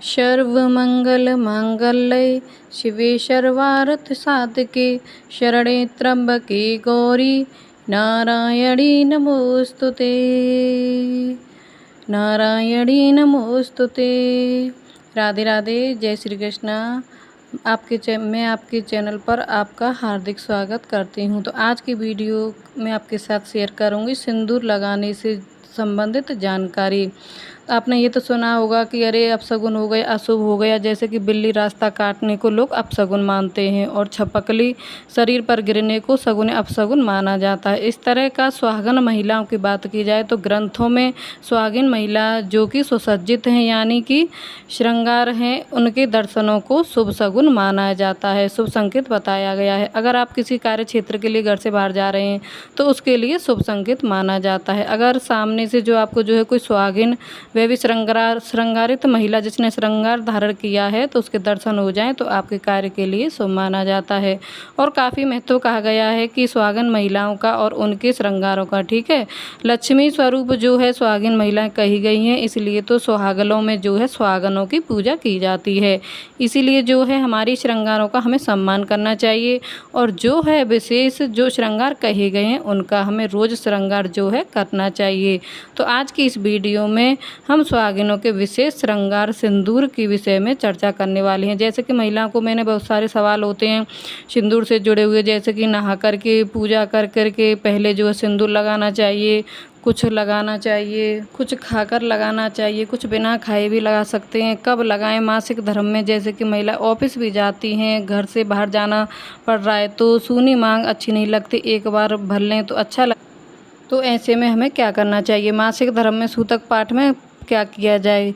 सर्वमंगलमांगल्ये शिवे सर्वार्थसाधके शरणे त्र्यंबके गौरी नारायणी नमोस्तुते। नारायणी नमोस्तुते। राधे राधे, जय श्री कृष्णा। मैं आपके चैनल पर आपका हार्दिक स्वागत करती हूं। तो आज की वीडियो में आपके साथ शेयर करूंगी सिंदूर लगाने से संबंधित जानकारी। आपने ये तो सुना होगा कि अरे अपशगुन हो गया, अशुभ हो गया, जैसे कि बिल्ली रास्ता काटने को लोग अपशगुन मानते हैं और छपकली शरीर पर गिरने को सगुन अपशगुन माना जाता है। इस तरह का सुहागन महिलाओं की बात की जाए तो ग्रंथों में सुहागिन महिला जो कि सुसज्जित हैं यानी कि श्रृंगार हैं, उनके दर्शनों को शुभ सगुन माना जाता है, शुभ संकेत बताया गया है। अगर आप किसी कार्य क्षेत्र के लिए घर से बाहर जा रहे हैं तो उसके लिए शुभ संकेत माना जाता है। अगर सामने से जो आपको जो है कोई सुहागिन, वह भी श्रृंगारित महिला जिसने श्रृंगार धारण किया है, तो उसके दर्शन हो जाएं तो आपके कार्य के लिए शुभ माना जाता है। और काफ़ी महत्व कहा गया है कि सुहागन महिलाओं का और उनके श्रृंगारों का, ठीक है। लक्ष्मी स्वरूप जो है सुहागिन महिलाएं कही गई हैं, इसलिए तो सुहागनों में जो है सुहागनों की पूजा की जाती है। इसीलिए जो है हमारी श्रृंगारों का हमें सम्मान करना चाहिए और जो है विशेष जो श्रृंगार कहे गए हैं उनका हमें रोज़ श्रृंगार जो है करना चाहिए। तो आज की इस वीडियो में हम सुहागिनों के विशेष श्रृंगार सिंदूर के विषय में चर्चा करने वाले हैं। जैसे कि महिलाओं को मैंने बहुत सारे सवाल होते हैं सिंदूर से जुड़े हुए, जैसे कि नहा करके पूजा कर करके पहले जो है सिंदूर लगाना चाहिए, कुछ लगाना चाहिए, कुछ खाकर लगाना चाहिए, कुछ बिना खाए भी लगा सकते हैं, कब लगाएं मासिक धर्म में, जैसे कि महिला ऑफिस भी जाती हैं, घर से बाहर जाना पड़ रहा है तो सूनी मांग अच्छी नहीं लगती, एक बार भर लें तो अच्छा तो ऐसे में हमें क्या करना चाहिए, मासिक धर्म में सूतक पाठ में क्या किया जाए,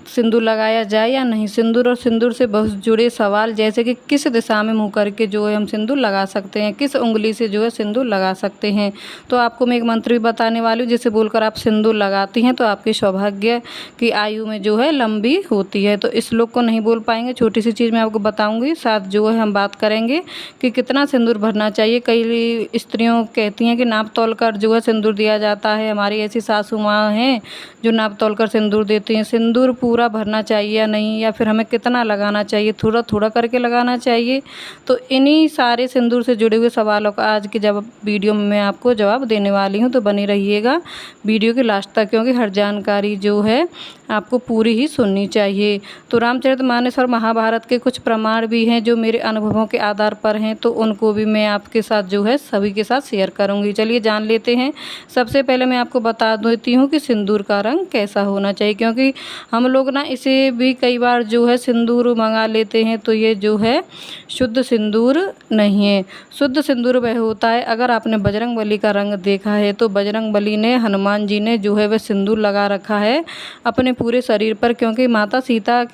सिंदूर लगाया जाए या नहीं। सिंदूर और सिंदूर से बहुत जुड़े सवाल, जैसे कि किस दिशा में मुंह करके जो है हम सिंदूर लगा सकते हैं, किस उंगली से जो है सिंदूर लगा सकते हैं। तो आपको मैं एक मंत्र भी बताने वाली हूँ जिसे बोलकर आप सिंदूर लगाती हैं तो आपके सौभाग्य की आयु में जो है लंबी होती है। तो इस श्लोक को नहीं बोल पाएंगे, छोटी सी चीज़ मैं आपको बताऊँगी, साथ जो है हम बात करेंगे कि कितना सिंदूर भरना चाहिए। कई स्त्रियों कहती हैं कि नाप तोल कर जो है सिंदूर दिया जाता है। हमारी ऐसी सासू माँ हैं जो नाप तोल कर सिंदूर देती हैं। सिंदूर पूरा भरना चाहिए या नहीं, या फिर हमें कितना लगाना चाहिए, थोड़ा थोड़ा करके लगाना चाहिए। तो इन्हीं सारे सिंदूर से जुड़े हुए सवालों का आज की जब वीडियो में मैं आपको जवाब देने वाली हूँ। तो बनी रहिएगा वीडियो के लास्ट तक, क्योंकि हर जानकारी जो है आपको पूरी ही सुननी चाहिए। तो रामचरितमानस और महाभारत के कुछ प्रमाण भी हैं जो मेरे अनुभवों के आधार पर हैं, तो उनको भी मैं आपके साथ जो है सभी के साथ शेयर करूँगी। चलिए जान लेते हैं। सबसे पहले मैं आपको बता देती हूँ कि सिंदूर का रंग कैसा होना चाहिए, क्योंकि हम लोग ना इसे भी कई बार जो है सिंदूर मंगा लेते हैं तो ये जो है शुद्ध सिंदूर नहीं है। शुद्ध सिंदूर वह होता है, अगर आपने बजरंगबली का रंग देखा है तो बजरंगबली ने, हनुमान जी ने जो है वह सिंदूर लगा रखा है अपने पूरे शरीर पर, क्योंकि माता सीता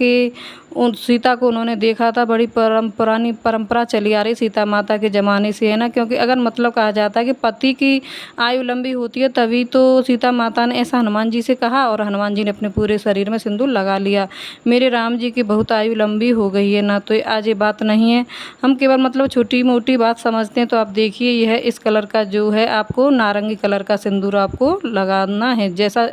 को उन्होंने देखा था। बड़ी पुरानी परंपरा चली आ रही सीता माता के ज़माने से, है ना। क्योंकि अगर मतलब कहा जाता है कि पति की आयु लंबी होती है, तभी तो सीता माता ने ऐसा हनुमान जी से कहा और हनुमान जी ने अपने पूरे शरीर में सिंदूर लगा लिया। मेरे राम जी की बहुत आयु लंबी हो गई है ना, तो आज ये बात नहीं है, हम केवल मतलब छोटी मोटी बात समझते हैं। तो आप देखिए यह इस कलर का जो है आपको नारंगी कलर का सिंदूर आपको लगाना है, जैसा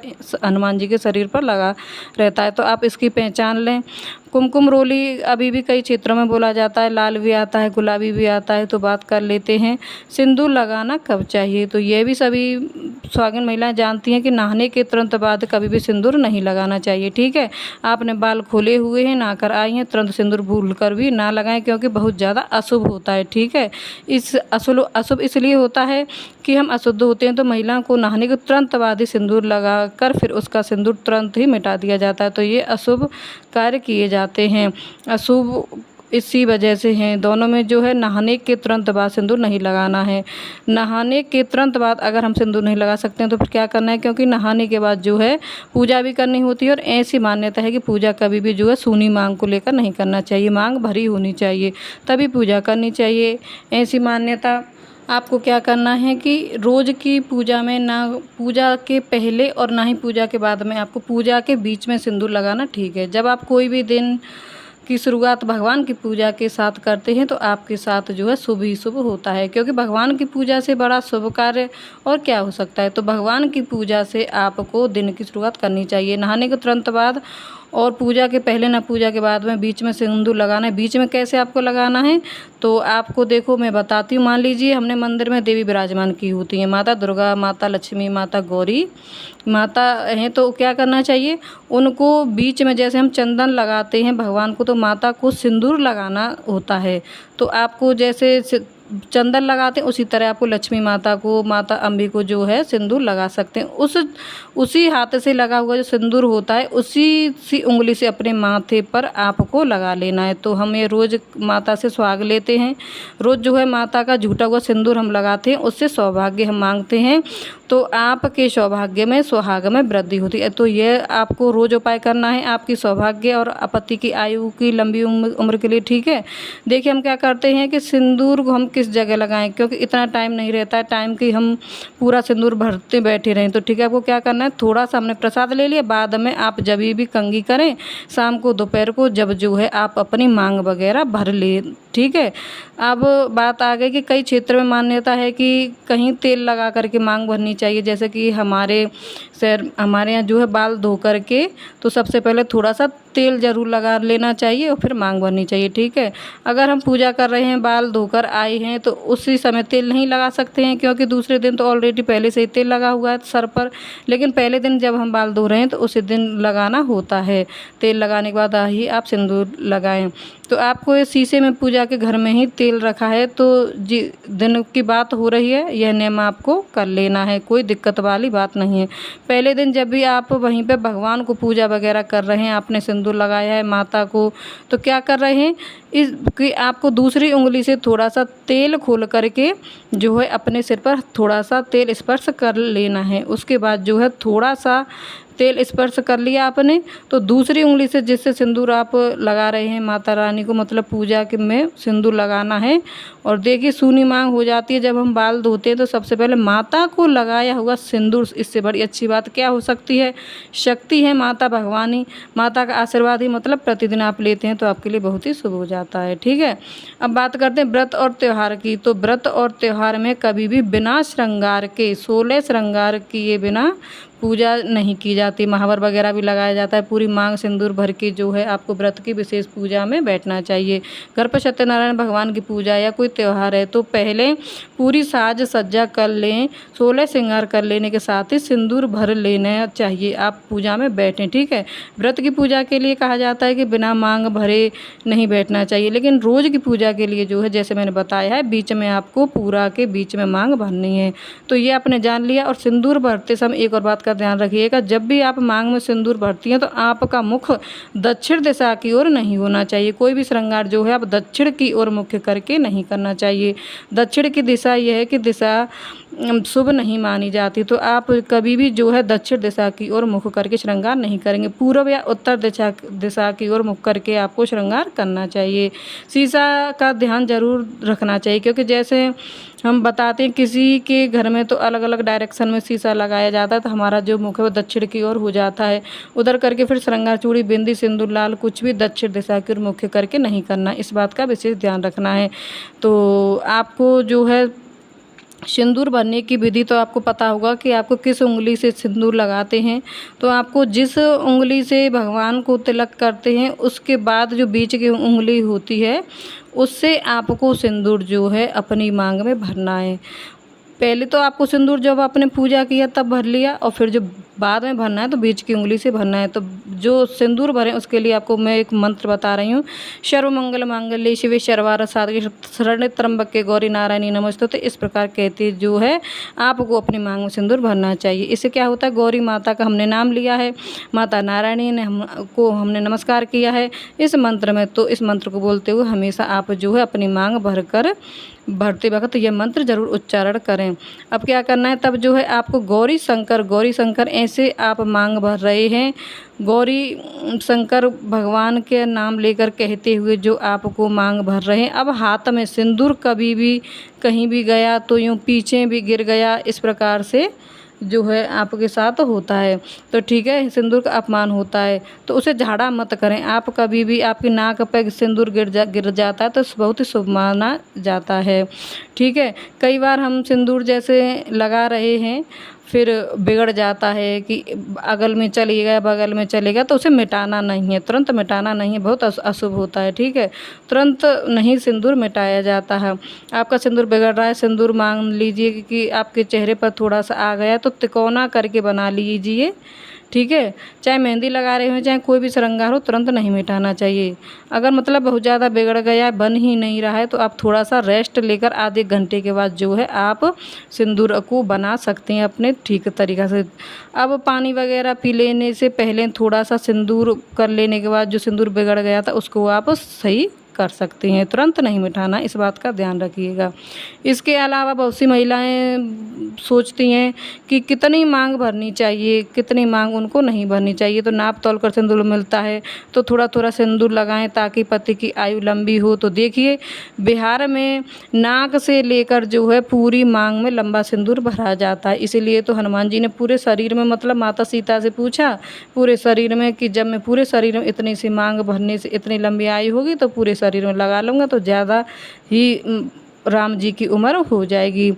हनुमान जी के शरीर पर लगा रहता है। तो आप इसकी पहचान लें। कुमकुम रोली अभी भी कई क्षेत्रों में बोला जाता है, लाल भी आता है, गुलाबी भी आता है। तो बात कर लेते हैं सिंदूर लगाना कब चाहिए। तो ये भी सभी सुहागिन महिलाएं जानती हैं कि नहाने के तुरंत बाद कभी भी सिंदूर नहीं लगाना चाहिए, ठीक है। आपने बाल खोले हुए हैं, नहाकर आई हैं, तुरंत सिंदूर भूल कर भी ना लगाएं, क्योंकि बहुत ज़्यादा अशुभ होता है, ठीक है। इस अशुभ इसलिए होता है कि हम अशुद्ध होते हैं, तो महिलाओं को नहाने के तुरंत बाद ही सिंदूर लगाकर फिर उसका सिंदूर तुरंत ही मिटा दिया जाता है। तो ये अशुभ कार्य किए जाते हैं, अशुभ इसी वजह से हैं। दोनों में जो है नहाने के तुरंत बाद सिंदूर नहीं लगाना है। नहाने के तुरंत बाद अगर हम सिंदूर नहीं लगा सकते हैं तो फिर क्या करना है, क्योंकि नहाने के बाद जो है पूजा भी करनी होती है और ऐसी मान्यता है कि पूजा कभी भी जो है सूनी मांग को लेकर नहीं करना चाहिए, मांग भरी होनी चाहिए तभी पूजा करनी चाहिए, ऐसी मान्यता। आपको क्या करना है कि रोज़ की पूजा में ना पूजा के पहले और ना ही पूजा के बाद में, आपको पूजा के बीच में सिंदूर लगाना ठीक है। जब आप कोई भी दिन की शुरुआत भगवान की पूजा के साथ करते हैं तो आपके साथ जो है शुभ ही शुभ होता है, क्योंकि भगवान की पूजा से बड़ा शुभ कार्य और क्या हो सकता है। तो भगवान की पूजा से आपको दिन की शुरुआत करनी चाहिए नहाने के तुरंत बाद। और पूजा के पहले ना पूजा के बाद में बीच में सिंदूर लगाना है। बीच में कैसे आपको लगाना है तो आपको देखो मैं बताती हूँ। मान लीजिए हमने मंदिर में देवी विराजमान की होती हैं, माता दुर्गा, माता लक्ष्मी, माता गौरी माता हैं, तो क्या करना चाहिए, उनको बीच में जैसे हम चंदन लगाते हैं भगवान को, तो माता को सिंदूर लगाना होता है। तो आपको जैसे चंदन लगाते हैं उसी तरह आपको लक्ष्मी माता को, माता अम्बे को जो है सिंदूर लगा सकते हैं। उसी हाथ से लगा हुआ जो सिंदूर होता है उसी सी उंगली से अपने माथे पर आपको लगा लेना है। तो हम ये रोज़ माता से सुहाग लेते हैं, रोज़ जो है माता का झूठा हुआ सिंदूर हम लगाते हैं, उससे सौभाग्य हम मांगते हैं, तो आपके सौभाग्य में सुहाग में वृद्धि होती है। तो ये आपको रोज़ उपाय करना है आपकी सौभाग्य और पति की आयु की लंबी उम्र के लिए, ठीक है। देखिए हम क्या करते हैं कि सिंदूर को हम किस जगह लगाएं, क्योंकि इतना टाइम नहीं रहता है टाइम कि हम पूरा सिंदूर भरते बैठे रहें। तो ठीक है, आपको क्या करना है, थोड़ा सा हमने प्रसाद ले लिया, बाद में आप जब भी कंघी करें शाम को दोपहर को, जब जो है आप अपनी मांग वगैरह भर ले, ठीक है। अब बात आ गई कि कई क्षेत्र में मान्यता है कि कहीं तेल लगा करके मांग भरनी चाहिए। जैसे कि हमारे यहाँ जो है बाल धो करके तो सबसे पहले थोड़ा सा तेल ज़रूर लगा लेना चाहिए और फिर मांग भरनी चाहिए, ठीक है। अगर हम पूजा कर रहे हैं, बाल धोकर आए हैं, तो उसी समय तेल नहीं लगा सकते हैं, क्योंकि दूसरे दिन तो ऑलरेडी पहले से ही तेल लगा हुआ है सर पर। लेकिन पहले दिन जब हम बाल धो रहे हैं तो उसी दिन लगाना होता है। तेल लगाने के बाद ही आप सिंदूर लगाएं। तो आपको ये शीशे में पूजा के घर में ही तेल रखा है, तो जी दिन की बात हो रही है, यह नियम आपको कर लेना है, कोई दिक्कत वाली बात नहीं है। पहले दिन जब भी आप वहीं पे भगवान को पूजा वगैरह कर रहे हैं, आपने सिंदूर लगाया है माता को, तो क्या कर रहे हैं, इस कि आपको दूसरी उंगली से थोड़ा सा तेल खोल करके जो है अपने सिर पर थोड़ा सा तेल स्पर्श कर लेना है। उसके बाद जो है थोड़ा सा तेल स्पर्श कर लिया आपने, तो दूसरी उंगली से जिससे सिंदूर आप लगा रहे हैं माता रानी को, मतलब पूजा के में सिंदूर लगाना है। और देखिए सूनी मांग हो जाती है जब हम बाल धोते हैं, तो सबसे पहले माता को लगाया हुआ सिंदूर, इससे बड़ी अच्छी बात क्या हो सकती है। शक्ति है माता भगवानी, माता का आशीर्वाद ही मतलब प्रतिदिन आप लेते हैं तो आपके लिए बहुत ही शुभ हो जाता है, ठीक है। अब बात करते हैं व्रत और त्यौहार की। तो व्रत और त्यौहार में कभी भी बिना श्रृंगार के, 16 श्रृंगार किए बिना पूजा नहीं की जाती। महावर वगैरह भी लगाया जाता है, पूरी मांग सिंदूर भर के जो है आपको व्रत की विशेष पूजा में बैठना चाहिए। घर पर सत्यनारायण भगवान की पूजा या कोई त्यौहार है तो पहले पूरी साज सज्जा कर लें, 16 श्रृंगार कर लेने के साथ ही सिंदूर भर लेना चाहिए, आप पूजा में बैठें, ठीक है। व्रत की पूजा के लिए कहा जाता है कि बिना मांग भरे नहीं बैठना चाहिए, लेकिन रोज़ की पूजा के लिए जो है जैसे मैंने बताया है बीच में आपको पूरा के बीच में मांग भरनी है। तो ये आपने जान लिया। और सिंदूर भरते समय एक और बात का ध्यान रखिएगा, जब भी आप मांग में सिंदूर भरती हैं तो आपका मुख दक्षिण दिशा की ओर नहीं होना चाहिए। कोई भी श्रृंगार जो है आप दक्षिण की ओर मुख करके नहीं करना चाहिए। दक्षिण की दिशा यह है कि दिशा शुभ नहीं मानी जाती, तो आप कभी भी जो है दक्षिण दिशा की ओर मुख करके श्रृंगार नहीं करेंगे। पूर्व या उत्तर दिशा की ओर मुख करके आपको श्रृंगार करना चाहिए। शीशा का ध्यान जरूर रखना चाहिए, क्योंकि जैसे हम बताते हैं किसी के घर में तो अलग अलग डायरेक्शन में शीशा लगाया जाता है, तो हमारा जो मुख है वो दक्षिण की ओर हो जाता है। उधर करके फिर श्रृंगार, चूड़ी, बिंदी, सिंदूर, लाल कुछ भी दक्षिण दिशा की ओर मुख करके नहीं करना, इस बात का विशेष ध्यान रखना है। तो आपको जो है सिंदूर भरने की विधि तो आपको पता होगा कि आपको किस उंगली से सिंदूर लगाते हैं। तो आपको जिस उंगली से भगवान को तिलक करते हैं उसके बाद जो बीच की उंगली होती है उससे आपको सिंदूर जो है अपनी मांग में भरना है। पहले तो आपको सिंदूर जब आपने पूजा किया तब भर लिया, और फिर जब बाद में भरना है तो बीच की उंगली से भरना है। तो जो सिंदूर भरें उसके लिए आपको मैं एक मंत्र बता रही हूँ। सर्वमंगल मांगल्ये शिवे सर्वार्थ साधिके शरण्ये त्र्यंबके गौरी नारायणी नमोस्तुते। इस प्रकार कहते जो है आपको अपनी मांग में सिंदूर भरना चाहिए। इससे क्या होता है, गौरी माता का हमने नाम लिया है, माता नारायणी ने हमने नमस्कार किया है इस मंत्र में। तो इस मंत्र को बोलते हुए हमेशा आप जो है अपनी मांग भरते वक्त यह मंत्र जरूर उच्चारण करें। अब क्या करना है, तब जो है आपको गौरी शंकर ऐसे आप मांग भर रहे हैं, गौरी शंकर भगवान के नाम लेकर कहते हुए जो आपको मांग भर रहे हैं। अब हाथ में सिंदूर कभी भी कहीं भी गया तो यूँ पीछे भी गिर गया, इस प्रकार से जो है आपके साथ होता है तो ठीक है, सिंदूर का अपमान होता है तो उसे झाड़ा मत करें। आप कभी भी आपकी नाक पे सिंदूर गिर जाता है तो बहुत ही शुभ माना जाता है, ठीक है। कई बार हम सिंदूर जैसे लगा रहे हैं फिर बिगड़ जाता है कि अगल में चलेगा बगल में चलेगा, तो उसे मिटाना नहीं है, तुरंत मिटाना नहीं है, बहुत अशुभ होता है। ठीक है, तुरंत नहीं सिंदूर मिटाया जाता है। आपका सिंदूर बिगड़ रहा है, सिंदूर मान लीजिए कि आपके चेहरे पर थोड़ा सा आ गया, तो तिकोना करके बना लीजिए। ठीक है, चाहे मेहंदी लगा रहे हो चाहे कोई भी श्रृंगार हो, तुरंत नहीं मिटाना चाहिए। अगर मतलब बहुत ज़्यादा बिगड़ गया है, बन ही नहीं रहा है, तो आप थोड़ा सा रेस्ट लेकर आधे घंटे के बाद जो है आप सिंदूर को बना सकते हैं अपने ठीक तरीक़ा से। अब पानी वगैरह पी लेने से पहले थोड़ा सा सिंदूर कर लेने के बाद जो सिंदूर बिगड़ गया था उसको आप सही कर सकती हैं, तुरंत नहीं मिटाना, इस बात का ध्यान रखिएगा। इसके अलावा बहुत सी महिलाएं सोचती हैं कि कितनी मांग भरनी चाहिए, कितनी मांग उनको नहीं भरनी चाहिए, तो नाप तोल कर सिंदूर मिलता है तो थोड़ा थोड़ा सिंदूर लगाएं ताकि पति की आयु लंबी हो। तो देखिए, बिहार में नाक से लेकर जो है पूरी मांग में लंबा सिंदूर भरा जाता है। इसीलिए तो हनुमान जी ने पूरे शरीर में, मतलब माता सीता से पूछा पूरे शरीर में कि जब मैं पूरे शरीर में इतनी सी मांग भरने से इतनी लंबी आयु होगी तो पूरे शरीर में लगा लूँगा तो ज़्यादा ही राम जी की उम्र हो जाएगी।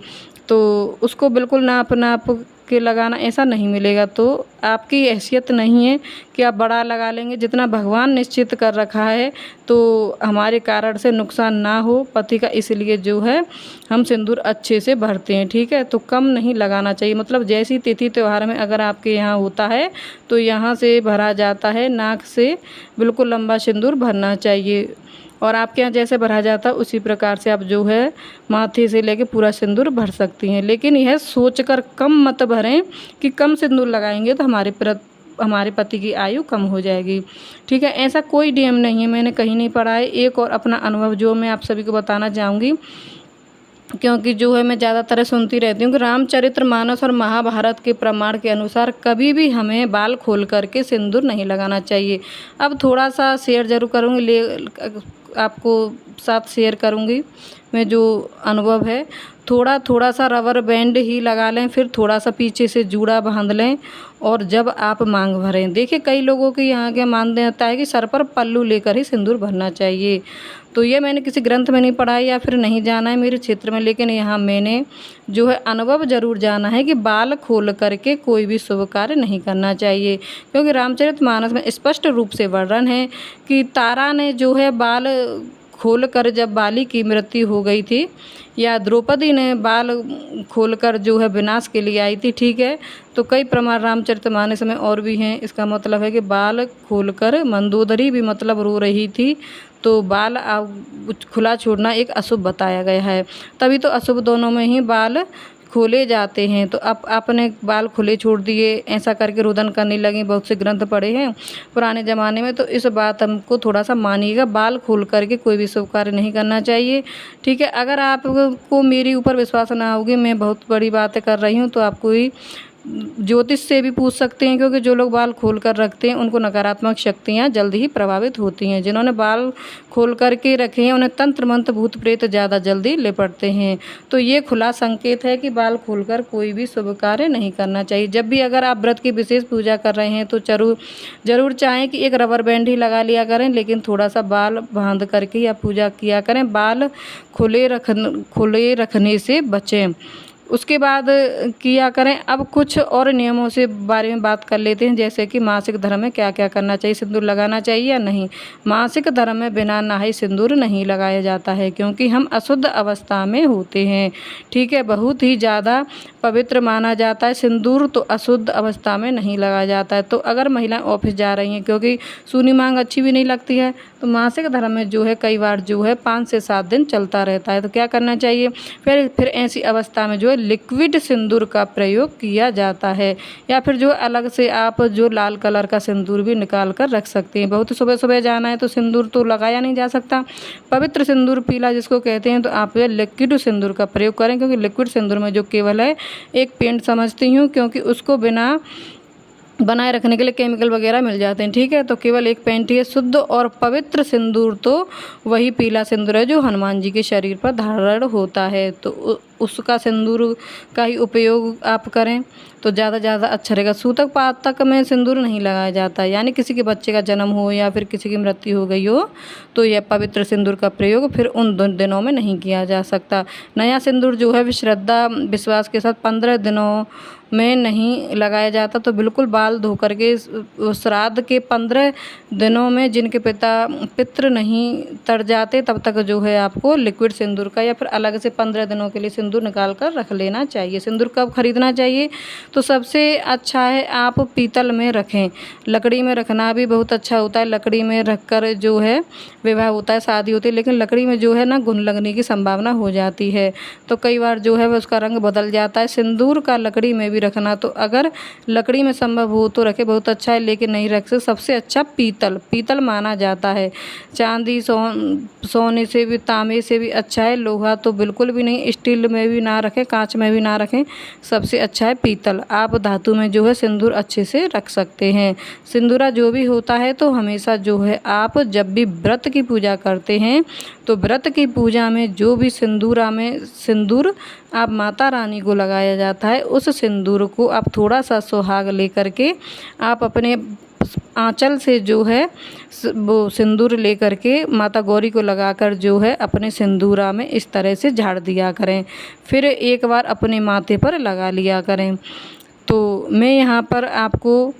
तो उसको बिल्कुल नाप नाप के लगाना ऐसा नहीं मिलेगा, तो आपकी हैसियत नहीं है कि आप बड़ा लगा लेंगे। जितना भगवान निश्चित कर रखा है तो हमारे कारण से नुकसान ना हो पति का, इसलिए जो है हम सिंदूर अच्छे से भरते हैं। ठीक है, तो कम नहीं लगाना चाहिए, मतलब जैसी तिथि त्यौहार में अगर आपके यहाँ होता है तो यहाँ से भरा जाता है, नाक से बिल्कुल लंबा सिंदूर भरना चाहिए। और आपके यहाँ जैसे भरा जाता है उसी प्रकार से आप जो है माथे से लेके पूरा सिंदूर भर सकती हैं। लेकिन यह सोचकर कम मत भरें कि कम सिंदूर लगाएंगे तो हमारे पति की आयु कम हो जाएगी। ठीक है, ऐसा कोई नियम नहीं है, मैंने कहीं नहीं पढ़ा है। एक और अपना अनुभव जो मैं आप सभी को बताना चाहूँगी, क्योंकि जो है मैं ज़्यादातर सुनती रहती हूँ कि रामचरितमानस और महाभारत के प्रमाण के अनुसार कभी भी हमें बाल खोल करके सिंदूर नहीं लगाना चाहिए। अब थोड़ा सा शेयर ज़रूर करूँगी, आपको साथ शेयर करूँगी मैं जो अनुभव है। थोड़ा थोड़ा सा रबर बैंड ही लगा लें, फिर थोड़ा सा पीछे से जूड़ा बांध लें और जब आप मांग भरें, देखिए कई लोगों के यहाँ क्या मान्यता है कि सर पर पल्लू लेकर ही सिंदूर भरना चाहिए। तो ये मैंने किसी ग्रंथ में नहीं पढ़ा है या फिर नहीं जाना है मेरे क्षेत्र में, लेकिन यहाँ मैंने जो है अनुभव ज़रूर जाना है कि बाल खोल करके कोई भी शुभ कार्य नहीं करना चाहिए। क्योंकि रामचरितमानस में स्पष्ट रूप से वर्णन है कि तारा ने जो है बाल खोलकर जब बाली की मृत्यु हो गई थी, या द्रौपदी ने बाल खोलकर जो है विनाश के लिए आई थी। ठीक है, तो कई प्रमाण रामचरितमानस में और भी हैं। इसका मतलब है कि बाल खोलकर मंदोदरी भी मतलब रो रही थी, तो बाल खुला छोड़ना एक अशुभ बताया गया है। तभी तो अशुभ दोनों में ही बाल खोले जाते हैं। तो अब आपने बाल खुले छोड़ दिए, ऐसा करके रुदन करने लगी, बहुत से ग्रंथ पढ़े हैं पुराने ज़माने में। तो इस बात हमको थोड़ा सा मानिएगा, बाल खोल करके कोई भी शुभ कार्य नहीं करना चाहिए। ठीक है, अगर आपको मेरे ऊपर विश्वास ना होगी, मैं बहुत बड़ी बातें कर रही हूँ, तो आप कोई ज्योतिष से भी पूछ सकते हैं, क्योंकि जो लोग बाल खोल कर रखते हैं उनको नकारात्मक शक्तियाँ जल्द ही प्रभावित होती हैं। जिन्होंने बाल खोल कर के रखे हैं उन्हें तंत्र मंत्र भूत प्रेत ज़्यादा जल्दी लिपटते हैं। तो ये खुला संकेत है कि बाल खोलकर कोई भी शुभ कार्य नहीं करना चाहिए। जब भी अगर आप व्रत की विशेष पूजा कर रहे हैं तो ज़रूर चाहें कि एक रबर बैंड ही लगा लिया करें, लेकिन थोड़ा सा बाल बांध करके या पूजा किया करें। बाल खुले रखने से बचें। उसके बाद किया करें। अब कुछ और नियमों से बारे में बात कर लेते हैं, जैसे कि मासिक धर्म में क्या क्या करना चाहिए, सिंदूर लगाना चाहिए या नहीं। मासिक धर्म में बिना नहाए सिंदूर नहीं लगाया जाता है, क्योंकि हम अशुद्ध अवस्था में होते हैं। ठीक है, बहुत ही ज़्यादा पवित्र माना जाता है। सिंदूर तो अशुद्ध अवस्था में नहीं लगाया जाता है। तो अगर महिलाएं ऑफिस जा रही हैं, क्योंकि सूनी मांग अच्छी भी नहीं लगती है, तो मासिक धर्म में जो है कई बार जो है 5 से 7 दिन चलता रहता है। तो क्या करना चाहिए, फिर ऐसी अवस्था में जो है लिक्विड सिंदूर का प्रयोग किया जाता है, या फिर जो अलग से आप जो लाल कलर का सिंदूर भी निकाल कर रख सकते हैं। बहुत सुबह सुबह जाना है तो सिंदूर तो लगाया नहीं जा सकता। पवित्र सिंदूर पीला जिसको कहते हैं, तो आप लिक्विड सिंदूर का प्रयोग करें, क्योंकि लिक्विड सिंदूर में जो केवल है एक पेंट समझती हूँ, क्योंकि उसको बिना बनाए रखने के लिए केमिकल वगैरह मिल जाते हैं। ठीक है, तो केवल एक पेंट ही है। शुद्ध और पवित्र सिंदूर तो वही पीला सिंदूर है जो हनुमान जी के शरीर पर धारण होता है। तो उसका सिंदूर का ही उपयोग आप करें तो ज़्यादा अच्छा रहेगा। सूतक पातक में सिंदूर नहीं लगाया जाता, यानी किसी के बच्चे का जन्म हो या फिर किसी की मृत्यु हो गई हो तो यह पवित्र सिंदूर का प्रयोग फिर उन दिनों में नहीं किया जा सकता। नया सिंदूर जो है श्रद्धा विश्वास के साथ 15 दिनों में नहीं लगाया जाता। तो बिल्कुल बाल धो करके श्राद्ध के 15 दिनों में जिनके पितृ नहीं तर जाते तब तक जो है आपको लिक्विड सिंदूर का या फिर अलग से 15 दिनों के लिए सिंदूर निकाल कर रख लेना चाहिए। सिंदूर कब खरीदना चाहिए तो सबसे अच्छा है आप पीतल में रखें। लकड़ी में रखना भी बहुत अच्छा होता है, लकड़ी में रख कर जो है विवाह होता है, शादी होती है, लेकिन लकड़ी में जो है ना घुन लगने की संभावना हो जाती है, तो कई बार जो है उसका रंग बदल जाता है। सिंदूर का लकड़ी में भी रखना, तो अगर लकड़ी में संभव हो तो रखे, बहुत अच्छा है, लेकिन नहीं रख सकते सबसे अच्छा पीतल माना जाता है। चांदी सोने से भी तांबे से भी अच्छा है, लोहा तो बिल्कुल भी नहीं, स्टील में भी ना रखें, कांच में भी ना रखें, सबसे अच्छा है पीतल। आप धातु में जो है सिंदूर अच्छे से रख सकते हैं। सिंदूरा जो भी होता है तो हमेशा जो है आप जब भी व्रत की पूजा करते हैं तो व्रत की पूजा में जो भी सिंदूरा में सिंदूर आप माता रानी को लगाया जाता है, उस सिंदूर को आप थोड़ा सा सुहाग लेकर के आप अपने आंचल से जो है वो सिंदूर लेकर के माता गौरी को लगाकर जो है अपने सिंदूरा में इस तरह से झाड़ दिया करें, फिर एक बार अपने माथे पर लगा लिया करें। तो मैं यहाँ पर आपको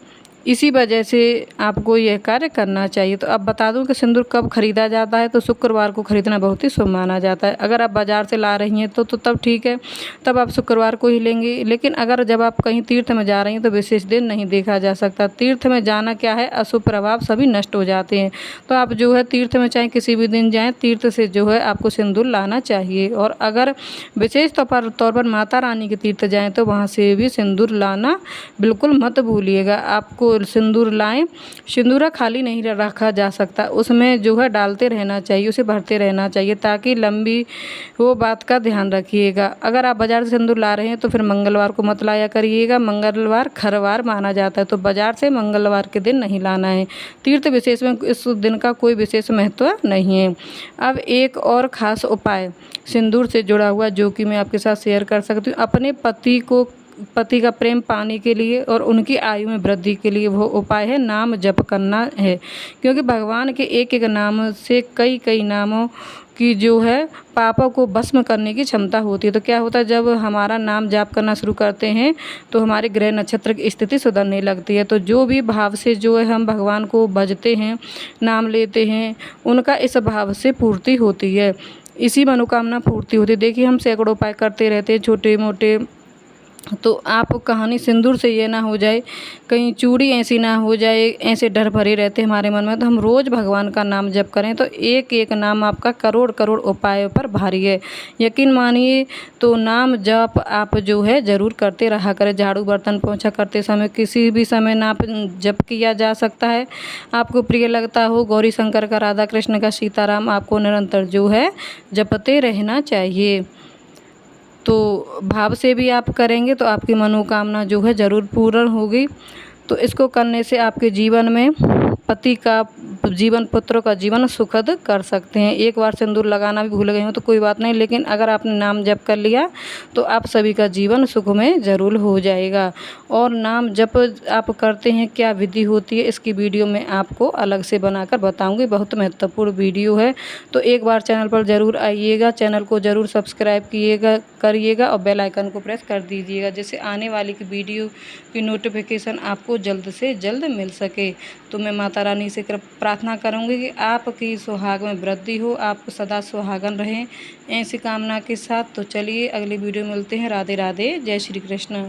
इसी वजह से आपको यह कार्य करना चाहिए। तो अब बता दूं कि सिंदूर कब खरीदा जाता है, तो शुक्रवार को खरीदना बहुत ही शुभ माना जाता है। अगर आप बाज़ार से ला रही हैं तो तब ठीक है, तब आप शुक्रवार को ही लेंगे, लेकिन अगर जब आप कहीं तीर्थ में जा रही हैं तो विशेष दिन नहीं देखा जा सकता। तीर्थ में जाना क्या है, अशुभ प्रभाव सभी नष्ट हो जाते हैं। तो आप जो है तीर्थ में चाहे किसी भी दिन जाएँ, तीर्थ से जो है आपको सिंदूर लाना चाहिए। और अगर विशेष तौर पर माता रानी के तीर्थ जाएँ तो वहाँ से भी सिंदूर लाना बिल्कुल मत भूलिएगा। आपको सिंदूर लाएं, सिंदूरा खाली नहीं रखा जा सकता, उसमें जो है डालते रहना चाहिए, उसे भरते रहना चाहिए ताकि लंबी वो बात का ध्यान रखिएगा। अगर आप बाज़ार से सिंदूर ला रहे हैं तो फिर मंगलवार को मत लाया करिएगा, मंगलवार खरवार माना जाता है, तो बाज़ार से मंगलवार के दिन नहीं लाना है। तीर्थ विशेष में इस दिन का कोई विशेष महत्व नहीं है। अब एक और ख़ास उपाय सिंदूर से जुड़ा हुआ जो कि मैं आपके साथ शेयर कर सकती हूँ। अपने पति का प्रेम पाने के लिए और उनकी आयु में वृद्धि के लिए वो उपाय है नाम जप करना है, क्योंकि भगवान के एक एक नाम से कई नामों की जो है पापों को भस्म करने की क्षमता होती है। तो क्या होता है, जब हमारा नाम जाप करना शुरू करते हैं तो हमारे ग्रह नक्षत्र की स्थिति सुधरने लगती है। तो जो भी भाव से जो है हम भगवान को भजते हैं, नाम लेते हैं, उनका इस भाव से पूर्ति होती है, इसी मनोकामना पूर्ति होती है। देखिए हम सैकड़ों उपाय करते रहते हैं छोटे मोटे, तो आप कहानी सिंदूर से ये ना हो जाए, कहीं चूड़ी ऐसी ना हो जाए, ऐसे डर भरे रहते हमारे मन में। तो हम रोज़ भगवान का नाम जप करें तो एक एक नाम आपका करोड़ उपायों पर भारी है, यकीन मानिए। तो नाम जप आप जो है ज़रूर करते रहा करें। झाड़ू बर्तन पोंछा करते समय किसी भी समय नाम जप किया जा सकता है। आपको प्रिय लगता हो गौरी शंकर का, राधा कृष्ण का, सीताराम, आपको निरंतर जो है जपते रहना चाहिए। तो भाव से भी आप करेंगे तो आपकी मनोकामना जो है ज़रूर पूर्ण होगी। तो इसको करने से आपके जीवन में पति का जीवन, पुत्रों का जीवन सुखद कर सकते हैं। एक बार सिंदूर लगाना भी भूल गए हो तो कोई बात नहीं, लेकिन अगर आपने नाम जप कर लिया तो आप सभी का जीवन सुख में ज़रूर हो जाएगा। और नाम जप आप करते हैं, क्या विधि होती है, इसकी वीडियो मैं आपको अलग से बनाकर बताऊंगी, बहुत महत्वपूर्ण वीडियो है। तो एक बार चैनल पर ज़रूर आइएगा, चैनल को ज़रूर सब्सक्राइब करिएगा और बेल आइकन को प्रेस कर दीजिएगा, जिससे आने वाली की वीडियो की नोटिफिकेशन आपको जल्द से जल्द मिल सके। तो मैं माता रानी से प्रार्थना करूंगी कि आपकी सुहाग में वृद्धि हो, आप सदा सुहागन रहें, ऐसी कामना के साथ। तो चलिए अगली वीडियो मिलते हैं। राधे राधे, जय श्री कृष्ण।